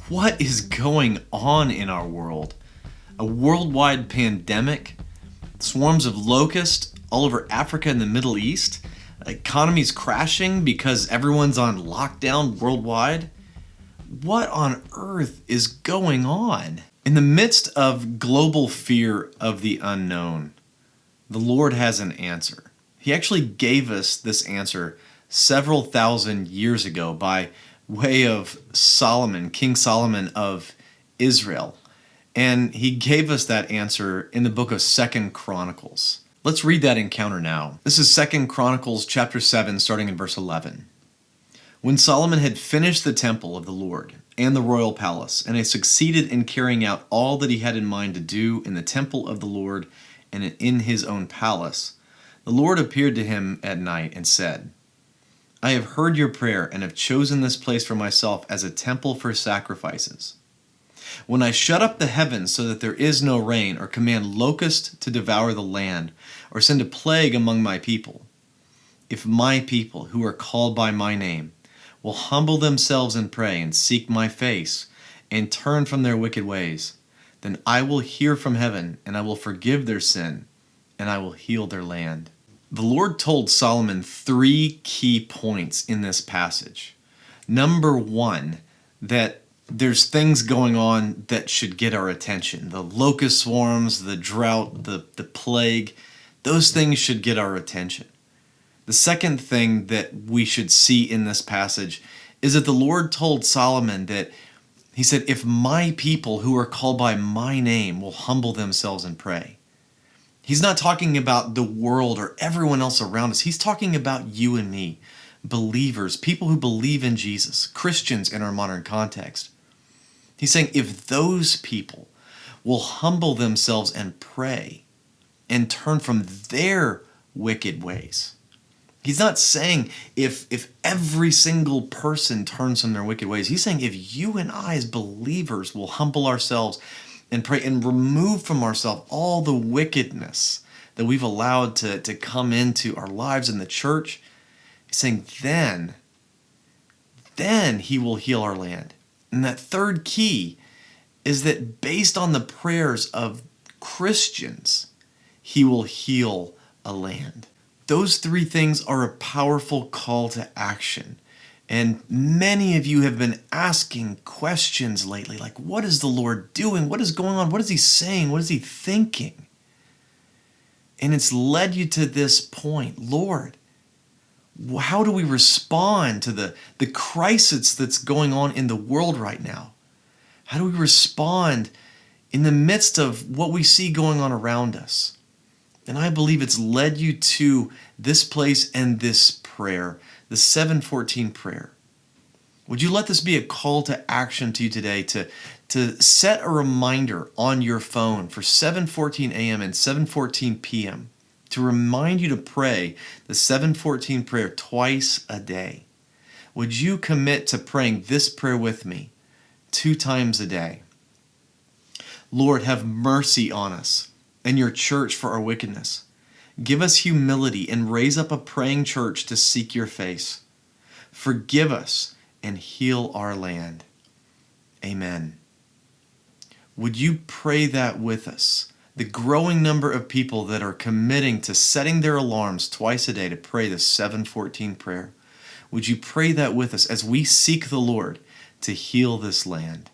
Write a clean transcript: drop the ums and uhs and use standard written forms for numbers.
What is going on in our world? A worldwide pandemic? Swarms of locusts all over Africa and the Middle East? Economies crashing because everyone's on lockdown worldwide? What on earth is going on? In the midst of global fear of the unknown, the Lord has an answer. He actually gave us this answer several thousand years ago by way of Solomon, King Solomon of Israel. And he gave us that answer in the book of 2 Chronicles. Let's read that encounter now. This is 2 Chronicles chapter 7, starting in verse 11. When Solomon had finished the temple of the Lord and the royal palace, and had succeeded in carrying out all that he had in mind to do in the temple of the Lord and in his own palace, the Lord appeared to him at night and said, I have heard your prayer and have chosen this place for myself as a temple for sacrifices. When I shut up the heavens so that there is no rain, or command locusts to devour the land, or send a plague among my people, if my people who are called by my name will humble themselves and pray and seek my face and turn from their wicked ways, then I will hear from heaven and I will forgive their sin and I will heal their land. The Lord told Solomon 3 key points in this passage. Number 1, that there's things going on that should get our attention. The locust swarms, the drought, the plague, those things should get our attention. The second thing that we should see in this passage is that the Lord told Solomon that he said, if my people who are called by my name will humble themselves and pray. He's not talking about the world or everyone else around us. He's talking about you and me, believers, people who believe in Jesus, Christians in our modern context. He's saying if those people will humble themselves and pray and turn from their wicked ways. He's not saying if every single person turns from their wicked ways. He's saying if you and I as believers will humble ourselves and pray and remove from ourselves all the wickedness that we've allowed to come into our lives in the church, he's saying then he will heal our land. And that third key is that based on the prayers of Christians, he will heal a land. Those 3 things are a powerful call to action. And many of you have been asking questions lately, like, what is the Lord doing? What is going on? What is he saying? What is he thinking? And it's led you to this point. Lord, how do we respond to the crisis that's going on in the world right now? How do we respond in the midst of what we see going on around us? And I believe it's led you to this place and this prayer, the 7:14 prayer. Would you let this be a call to action to you today to set a reminder on your phone for 7:14 a.m. and 7:14 p.m. to remind you to pray the 7:14 prayer twice a day? Would you commit to praying this prayer with me 2 times a day? Lord, have mercy on us and your church for our wickedness. Give us humility and raise up a praying church to seek your face. Forgive us and heal our land. Amen. Would you pray that with us? The growing number of people that are committing to setting their alarms twice a day to pray the 7:14 prayer. Would you pray that with us as we seek the Lord to heal this land?